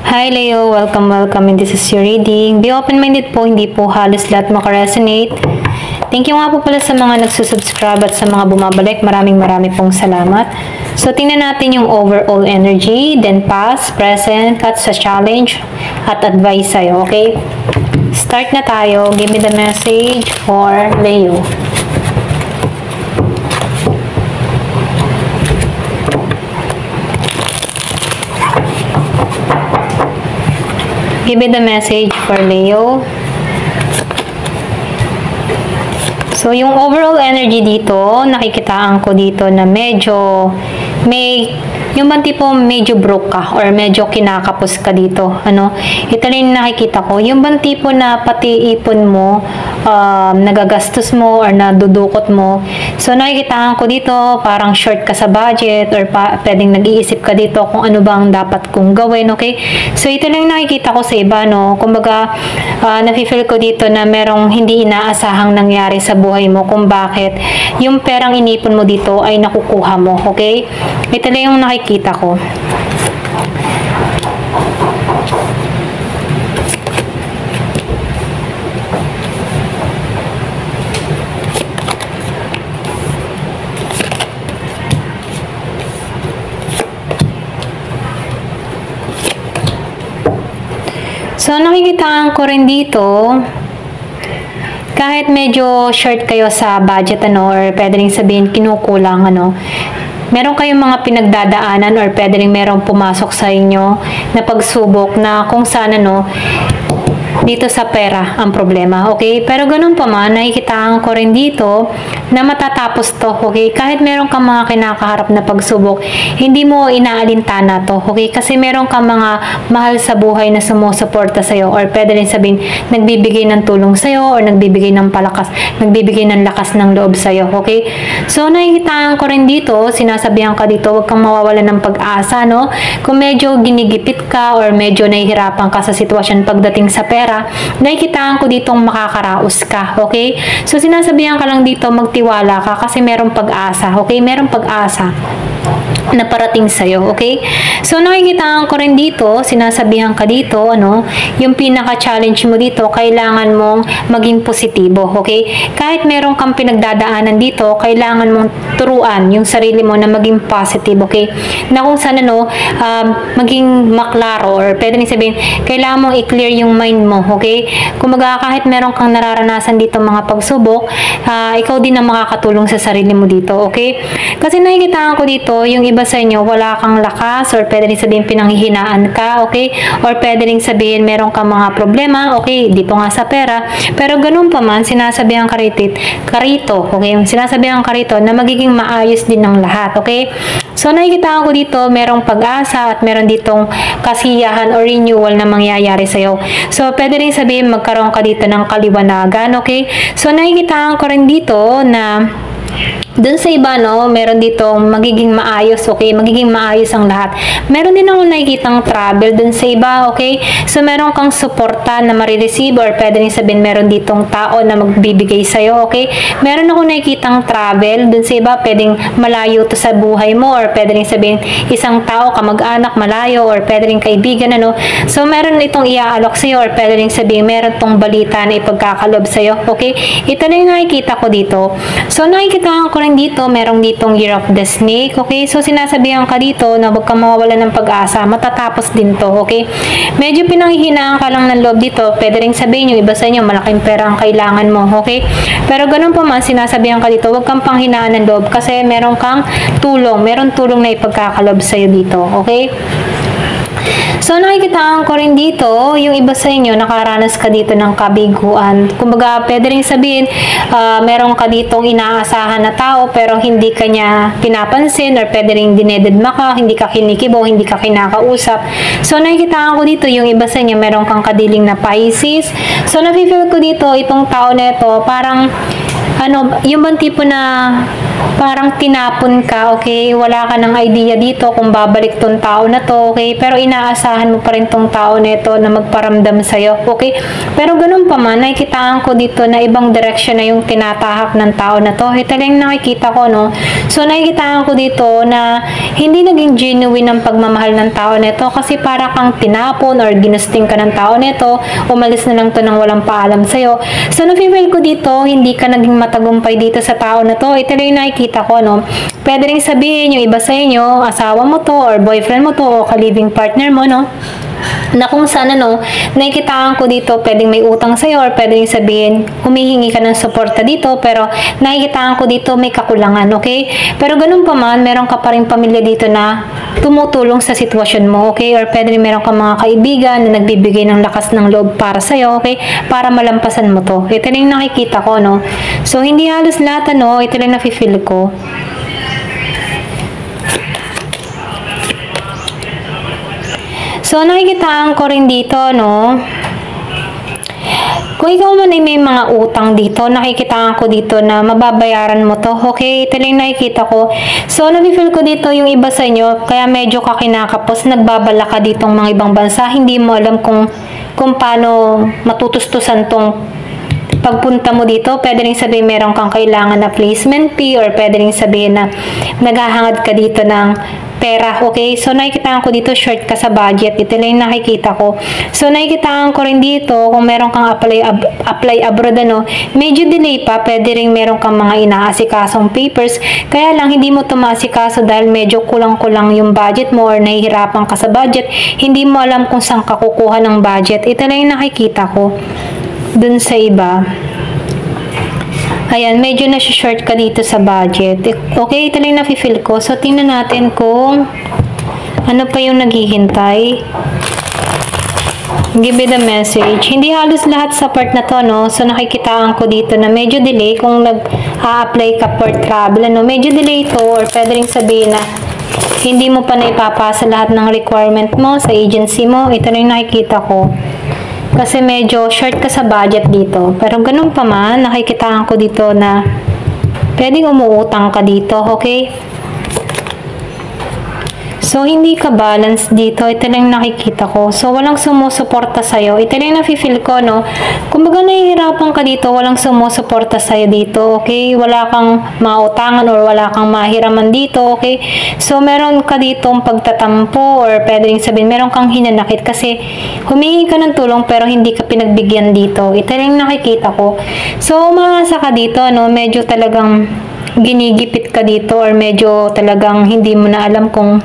Hi Leo, welcome and this is your reading. Be open-minded po, hindi po halos lahat makaresonate. Thank you nga po pala sa mga nagsusubscribe at sa mga bumabalik. Maraming pong salamat. So tingnan natin yung overall energy, then past, present, at sa challenge, at advice sa'yo, okay? Start na tayo. Give me the message for Leo. Give me the message for Leo. So, yung overall energy dito, nakikitaan ko dito na medyo yung bang tipo medyo broke ka or medyo kinakapos ka dito, ano? Ito rin nakikita ko, yung bang tipo na pati ipon mo, nagagastos mo or nadudukot mo. So, nakikitaan ko dito, parang short ka sa budget or pwedeng nag-iisip ka dito kung ano bang dapat kong gawin, okay? So, ito lang nakikita ko sa iba, no? Kumbaga, nafe-feel ko dito na merong hindi inaasahang nangyari sa buhay mo kung bakit yung perang inipon mo dito ay nakukuha mo, okay? Ito lang yung nakikita ko. So, nakikitaan ko rin dito, kahit medyo short kayo sa budget, ano, or pwede rin sabihin kinukulang, ano, meron kayong mga pinagdadaanan or pwede rin merong pumasok sa inyo na pagsubok na kung saan, ano, dito sa pera ang problema, okay? Pero ganun pa man, nakikitaan ko rin dito na matatapos to, okay? Kahit meron kang mga kinakaharap na pagsubok, hindi mo inaalintana to, okay? Kasi meron kang mga mahal sa buhay na sumusuporta sa'yo or pwede rin sabihin, nagbibigay ng tulong sa'yo or nagbibigay ng palakas, nagbibigay ng lakas ng loob sa'yo, okay? So, nakikitaan ko rin dito, sinasabihan ka dito, huwag kang mawawala ng pag-asa, no? Kung medyo ginigipit ka or medyo nahihirapan ka sa sitwasyon pagdating sa pera, nakikitaan ko ditong makakaraos ka, okay? So, sinasabihan ka lang dito, magtiwala ka kasi merong pag-asa, okay? Merong pag-asa na parating sa'yo, okay? So, nakikitaan ko rin dito, sinasabihan ka dito, ano, yung pinaka-challenge mo dito, kailangan mong maging positibo, okay? Kahit meron kang pinagdadaanan dito, kailangan mong turuan yung sarili mo na maging positive, okay? Na kung saan, ano, maging maklaro or pwede rin sabihin, kailangan mong i-clear yung mind mo, okay? Kumaga, kahit meron kang nararanasan dito mga pagsubok, ikaw din ang makakatulong sa sarili mo dito, okay? Kasi nakikitaan ko dito, yung iba sa inyo, wala kang lakas or pwede rin sabihin pinanghihinaan ka, okay? Or pwede rin sabihin meron kang mga problema, okay? Dito nga sa pera. Pero ganun pa man, sinasabihan ka rito, okay? Sinasabihan ka rito na magiging maayos din ng lahat, okay? So, nakikita ko dito, merong pag-asa at meron ditong kasiyahan or renewal na mangyayari sa'yo. So, pwede rin sabihin magkaroon ka dito ng kaliwanagan, okay? So, nakikita ko rin dito na dun sa iba, no, meron dito magiging maayos, okay? Magiging maayos ang lahat. Meron din akong nakikitang travel dun sa iba, okay? So, meron kang suporta na marireceive or pwede rin sabihin meron ditong tao na magbibigay sa'yo, okay? Meron akong nakikitang travel dun sa iba, pwedeng malayo to sa buhay mo or pwede rin sabihin isang tao, kamag-anak, malayo or pwede rin kaibigan, ano? So, meron itong iaalok sa'yo or pwede rin sabihin meron tong balita na ipagkakalob sa'yo, okay? Ito na yung nakikita ko dito. So, nakikita ko rin dito, merong ditong Year of the Snake, okay? So, sinasabihan ka dito na huwag kang mawawala ng pag-asa, matatapos din to, okay? Medyo pinanghihinaan ka lang ng loob dito, pwede rin sabihin yung iba sa inyo, malaking pera ang kailangan mo, okay? Pero ganun pa man, sinasabihan ka dito, huwag kang panghinaan ng loob kasi meron kang tulong, meron tulong na ipagkakalob sa'yo dito, okay? So, nakikitaan ko rin dito, yung iba sa inyo, nakaranas ka dito ng kabiguan. Kumbaga, pwede rin sabihin, meron ka ditong inaasahan na tao, pero hindi ka niya pinapansin, or pwede rin dinededma ka, hindi ka kinikibo, hindi ka kinakausap. So, nakikitaan ko dito, yung iba sa inyo, meron kang kadiling na Pisces. So, nafe-feel ko dito, itong tao na ito, parang ano, yung bang tipo na parang tinapon ka, okay? Wala ka ng idea dito kung babalik tong tao na to, okay? Pero inaasahan mo pa rin tong tao nito na magparamdam sa'yo, okay? Pero ganun pa man, nakikitaan ko dito na ibang direction na yung tinatahak ng tao na to. Ito lang nakikita ko, no? So, nakikitaan ko dito na hindi naging genuine ang pagmamahal ng tao nito kasi para kang tinapon or ginusting ka ng tao nito, umalis na lang to nang walang paalam sa'yo. So, nafe-feel ko dito, hindi ka naging matagumpay dito sa tao na to. Ito lang nakikita ko, no? Pwede rin sabihin yung iba sa inyo, asawa mo to, or boyfriend mo to, o ka-living partner mo, no? Na kung saan, ano, nakikitaan ko dito, pwedeng may utang sa'yo, or pwedeng sabihin, humihingi ka ng suporta dito, pero nakikitaan ko dito, may kakulangan, okay? Pero ganun pa man, meron ka pa rin pamilya dito na tumutulong sa sitwasyon mo, okay? Or pwede rin meron ka mga kaibigan na nagbibigay ng lakas ng loob para sa'yo, okay? Para malampasan mo to. Ito lang yung nakikita ko, no? So, hindi halos lahat, ano, ito lang nafe-feel ko. So, nakikitaan ko rin dito, no? Kung ikaw man ay may mga utang dito, nakikitaan ko dito na mababayaran mo to, okay? Ito lang nakikita ko. So, nafe-feel ko dito yung iba sa inyo, kaya medyo ka kinakapos, nagbabala ka ditong mga ibang bansa, hindi mo alam kung paano matutustusan tong pagpunta mo dito. Pwede rin sabihin meron kang kailangan na placement fee, or pwede rin sabihin na naghahangad ka dito ng pera, okay? So, nakikitaan ko dito, short ka sa budget. Ito lang yung nakikita ko. So, nakikitaan ko rin dito, kung meron kang apply abroad, ano, medyo delay pa, pwede rin meron kang mga inaasikasong papers, kaya lang, hindi mo ito maasikaso dahil medyo kulang-kulang yung budget mo, or nahihirapan ka sa budget, hindi mo alam kung saan ka kukuha ng budget. Ito lang yung nakikita ko dun sa iba. Ayan, medyo na-short ka dito sa budget. Okay, ito lang nafe-feel ko. So, tingnan natin kung ano pa yung naghihintay. Give me the message. Hindi halos lahat sa part na to, no? So, nakikitaan ko dito na medyo delay kung nag-a-apply ka for travel, ano? Medyo delay to, or pwede rin sabihin na hindi mo pa na ipapasa lahat ng requirement mo sa agency mo. Ito lang yung nakikita ko. Kasi medyo short ka sa budget dito. Pero ganun pa man, nakikitaan ko dito na pwedeng umuutang ka dito, okay? So, hindi ka balance dito. Ito lang nakikita ko. So, walang sumusuporta sa'yo. Ito lang nafe-feel ko, no? Kumbaga, nahihirapan ka dito, walang sumusuporta sa'yo dito, okay? Wala kang mautangan or wala kang mahiraman dito, okay? So, meron ka ditong pagtatampo, or pwede rin sabihin, meron kang hinanakit kasi humingi ka ng tulong pero hindi ka pinagbigyan dito. Ito lang nakikita ko. So, umaasa ka dito, no? Medyo talagang ginigipit ka dito, or medyo talagang hindi mo na alam kung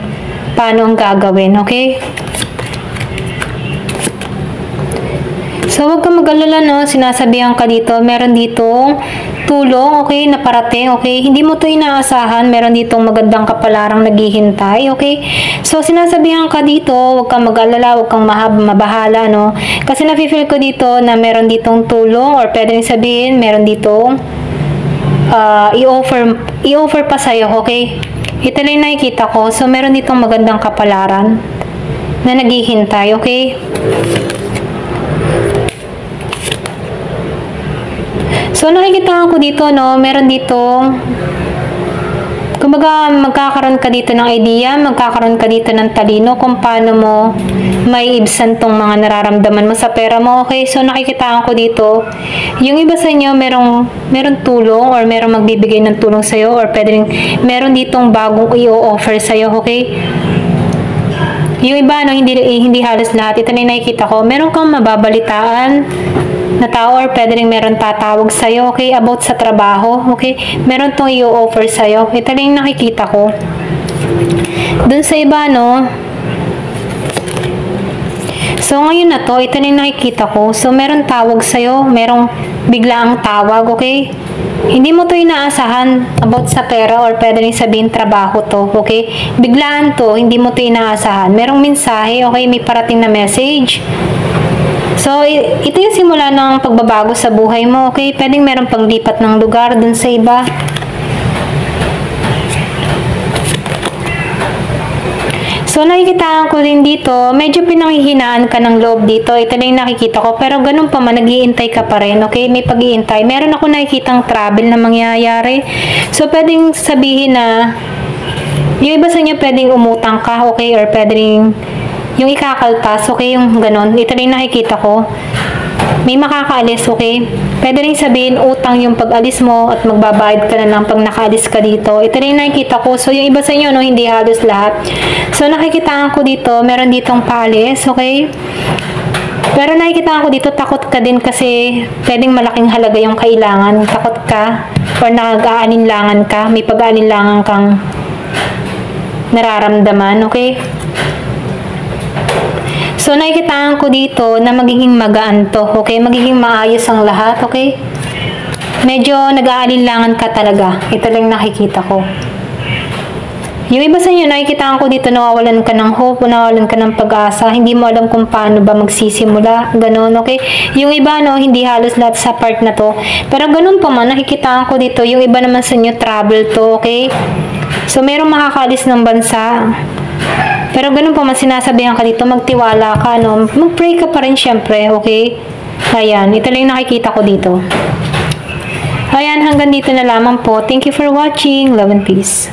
paano ang gagawin, okay? So, huwag ka mag-alala, no? Sinasabihan ka dito, meron ditong tulong, okay, na parating, okay? Hindi mo to inaasahan, meron ditong magandang kapalarang naghihintay, okay? So, sinasabihan ka dito, huwag kang mag-alala, huwag kang mabahala, no? Kasi nafe-feel ko dito na meron ditong tulong, or pwede rin sabihin, meron ditong i-offer pa sa'yo, okay? Ito lang nakikita ko. So, meron ditong magandang kapalaran na naghihintay, okay? So, nakikita ko dito, no? Meron ditong, kumbaga, magkakaroon ka dito ng idea, magkakaroon ka dito ng talino kung paano mo may ibsan tong mga nararamdaman mo sa pera mo, okay? So, nakikita ko dito, yung iba sa inyo, meron tulong, or meron magbibigay ng tulong sa'yo, or pwede rin, meron ditong bagong i-offer sa'yo, okay? Yung iba, no, hindi halos lahat. Ito na yung nakikita ko. Meron kang mababalitaan na tao, or pwede rin meron tatawag sa'yo, okay? About sa trabaho, okay? Meron tong i-offer sa'yo. Ito na yung nakikita ko. Dun sa iba, no? So, ngayon na to, ito na yung nakikita ko. So, meron tawag sa'yo, merong biglaang tawag, okay? Hindi mo to inaasahan about sa pera, or pwede rin sabihin trabaho to, okay? Biglaan to, hindi mo to inaasahan. Merong mensahe, okay? May parating na message. So, ito yung simula ng pagbabago sa buhay mo, okay? Pwedeng meron paglipat ng lugar dun sa iba. So, nakikita ko rin dito, medyo pinanghihinaan ka ng loob dito. Ito na yung nakikita ko. Pero ganun pa man, nag-iintay ka pa rin. Okay? May pag-iintay. Meron ako nakikitang travel na mangyayari. So, pwedeng sabihin na, yung iba sa inyo pwedeng umutang ka, okay? Or pwedeng yung ikakaltas, okay? Yung ganun. Ito na yung nakikita ko. May makakaalis, okay? Pwede rin sabihin, utang yung pag-alis mo at magbabayad ka na lang pag nakaalis ka dito. Ito rin nakikita ko. So, yung iba sa inyo, no, hindi halos lahat. So, nakikitaan ko dito, meron ditong paalis, okay? Pero nakikita ko dito, takot ka din kasi pwedeng malaking halaga yung kailangan. Takot ka or nag-aalinlangan ka. May pag-aalinlangan kang nararamdaman, okay? So, nakikitaan ko dito na magiging magaan to, okay? Magiging maayos ang lahat, okay? Medyo nag-aalinlangan ka talaga. Ito lang nakikita ko. Yung iba sa inyo, nakikitaan ko dito, nawawalan ka ng hope, nawawalan ka ng pag-asa, hindi mo alam kung paano ba magsisimula, ganun, okay? Yung iba, no, hindi halos lahat sa part na to. Pero ganun pa man, nakikitaan ko dito, yung iba naman sa inyo, travel to, okay? So, merong makakaalis ng bansa. Pero ganun pa man, sinasabihan ka dito, magtiwala ka, no? Mag-pray ka pa rin, syempre, okay? Ayan, ito lang yung nakikita ko dito. Ayan, hanggang dito na lamang po. Thank you for watching. Love and peace.